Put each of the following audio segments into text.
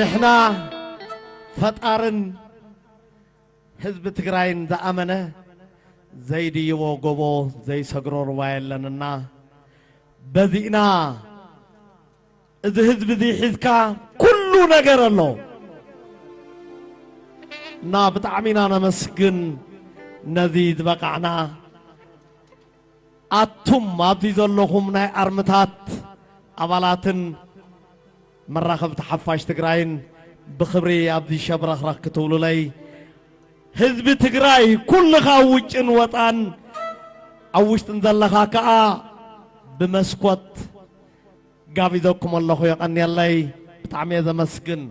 نحنا فتارن حزب تግራይን ዝኣመነ ዘይድይቦ ጎቦ ዘይሰግሮ ሩባ የለንና በዚእና እዚ ህዝብ እዚ ሒዝካ ኩሉ ነገር ኣሎ እና ብጣዕሚ ኢና ነመስግን ነዚ ዝበቃዕና ኣቱም ኣብዚ ዘለኹም ናይ ኣርምታት ኣባላትን መራኸብቲ ሓፋሽ ትግራይን ብኽብሪ ኣብዚ ሸብረኽረኽ ክትብሉለይ ህዝቢ ትግራይ ኩልኻ ውጭን ወጣን ኣብ ውሽጥን ዘለኻ ከዓ ብመስኮት ጋቢዘኩም ኣለኹ የቐኒየለይ ብጣዕሚ እየ ዘመስግን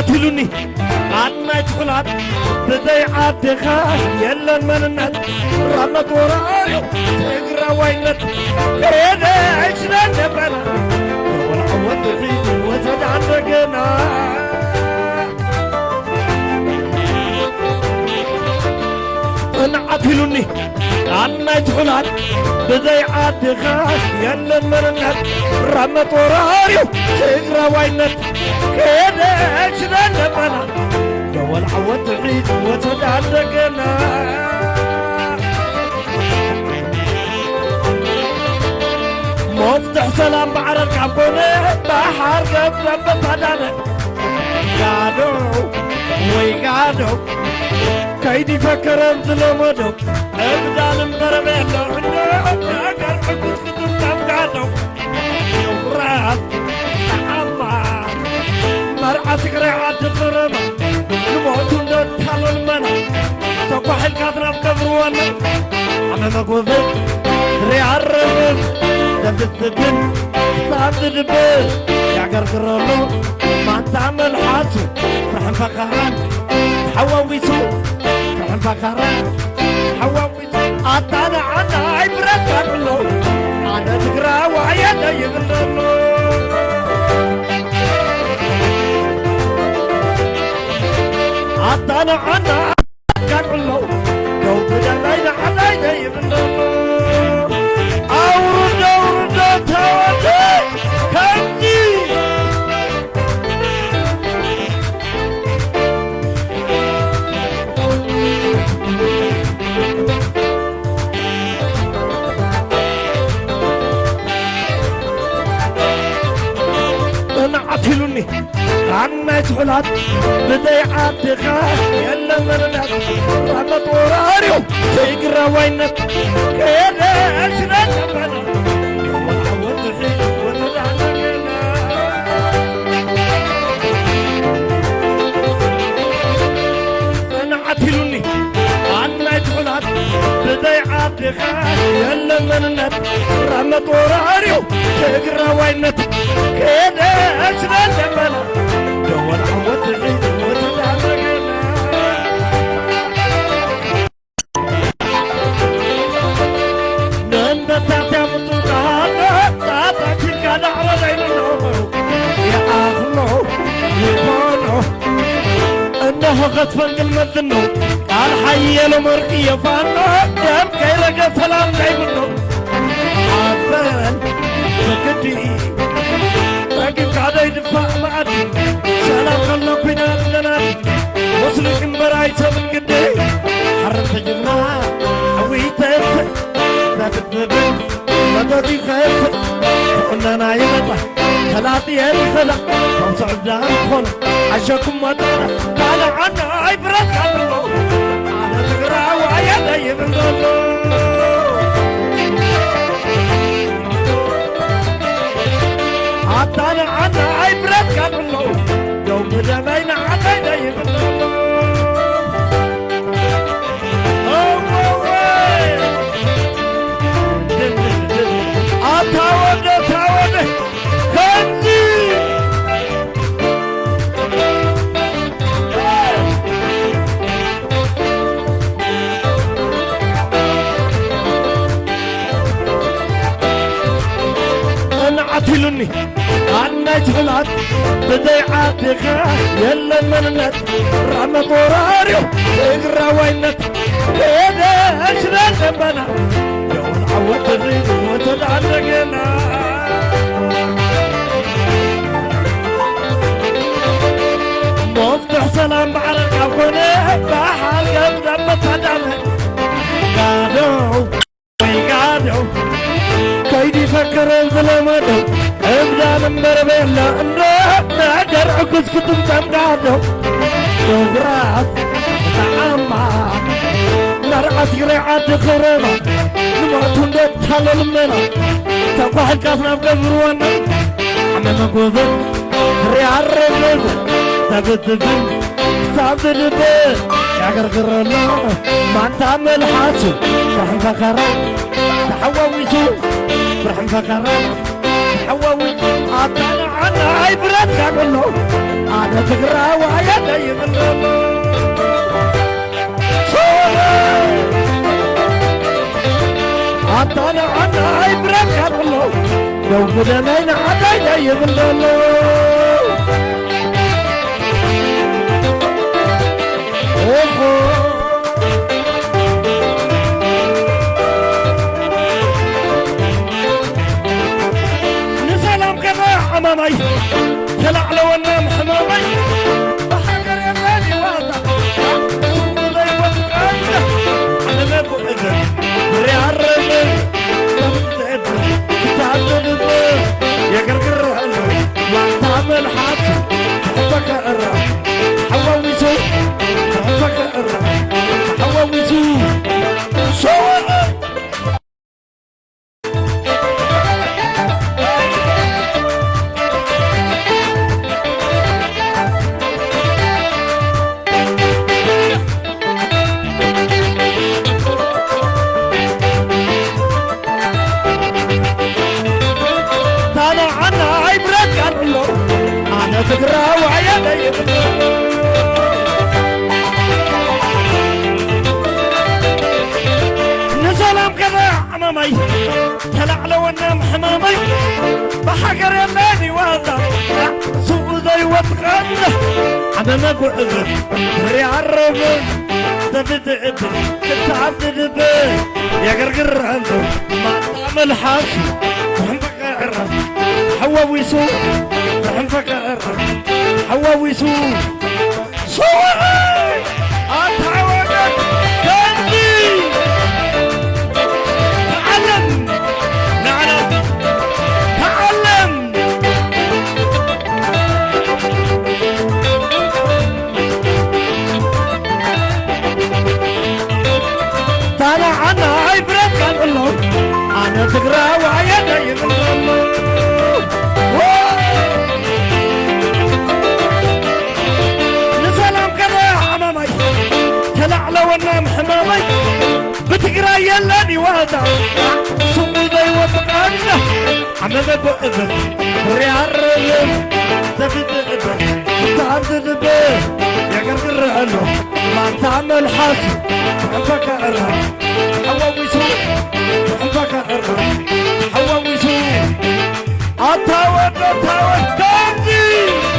عتلوني عنا يدخلات بدي عدخا يلا المننات رمت ورايو تقرا وينت كيدا عشنا نبنا والعوض فيه وزد عندنا عتلوني عنا يدخلات بدي عدخا يلا المننات رمت ورايو تقرا وينت كيدا عشنا نبنا جوال عوض عيد وزد عندنا مفتح سلام بعرق عبوني بحر قبل بطدانة قادو ويقادو كيدي فكرم ظلمدو ابدان مبرميلو عندو اقل حكوز خدوم تبقادو يورات عما مرعى تقري عاد الضرمة نموتون دو تحلو المنا توقع الكاثرة بكبروانا عمي مقوذب دري عربب دبت بن تعبد دبل يعقر قرولو ما تعمل حاسو فرحن فقهران حواويسو فرحن فقهران حواويسو أطانا عنا عبرة كاملو أنا تقرا وعيانا يغللو أطانا عنا كاملو لو بدا لينا عنا يغللو عتلوني عنا يدخلات بدي عدخا يلا مرنات رحمة وراريو تقرا وينك كيدا عشنا نبنا وعوض حيد وتدعنا أنا عتلوني عنا يدخلات بدي عدخا يلا مرنات رحمة وراريو تقرا وينك كيدا عشنا نبنا جوال عوض عيد وتدعنا نندا تاتي مطلقانا تاتا كيكا دعوة دينو يا أغلو يبانو انه غطفا المذنو قال حي المرقي يفانو دم كيلقى سلام دايمنو عفان فكدي لكن قاعد يدفع معدي سلام خلنا فينا لنا وصلك مبراي سبن قدي حرم تجمع حويته لا تتنبن لا تدي خيف قلنا نايمة ثلاثي هذي خلق توسع الدهن خل عشاكم ما ترى قال عنا عبرة كاملو أنا تقرأ وعيانا يبنغلو عطانا عنا عبرة كاملو يوم بدأنا عطانا يبنغلو تاود كنزي إلوني أنا جهلات بدي عاتك يلا منت رحمة وراريو اقرا وينت هذا أشرا نبنا يوم عود الريد وتدعنا مفتح سلام على الكونة بحال قد متدعنا قادو ويقادو كيدي فكر الظلماتو ابدا نمبر بيلا انه نقدر عكس كتب تمقادو جغراف تعمى نرعى تقريعات خريبة نمرتون دي تحلل منا تقوح الكافنا بقبروانا عمي مقوذن ريال رمز تبتبن تعبد البيت يا قرقرنا ما تعمل حاسو فرحم فقران تحوويسو فرحم فقران تحوويسو عطانا عنا عبرات كاملو أنا تقرا وعيا دايم اللو عطانا عنا عبرات كاملو لو بدنين عدا دايم اللو نسلام كذا حمامي طلع لو النام حمامي بحجر يا غالي واضح وضي وفقايا انا ما ابو اذن ريال رجل تعبد يا قرقر هلو ما تعمل حادثة حبك اقرا حواوي سوق حبك اقرا حواوي سوق صور تقرا وعيا دايم نسلام كذا حمامي طلع لو النام حمامي بحجر يماني واضح سوق ذي وتغنى انا ما اقول اذن ريال ربن تبد ابن تعبد ابن يا قرقر عنده ما تعمل حاسي فهم بقى عرف حواوي سوق فهم فكر حواوي سوق صوري اتعودت كنتي تعلم نعم تعلم طالع انا عبرت قال الله انا تقرا وعيا دايم الله طلع لو النام حمامي بتقرا يلاني وادا سوق ذي وتقانا عمل ابو اذن ريال رجل تبد اذن تعدد بيه يا قرقر له ما تعمل حاسي حبك اقرا حواوي سوق حبك اقرا حواوي سوق اتاود كنزي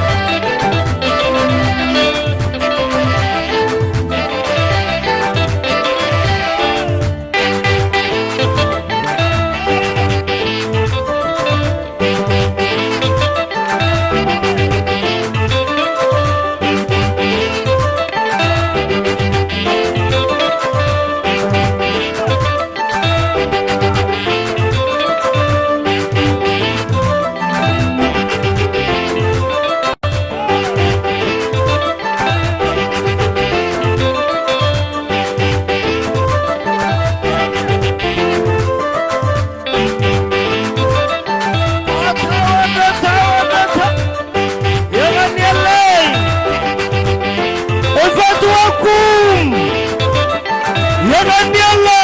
يغني الله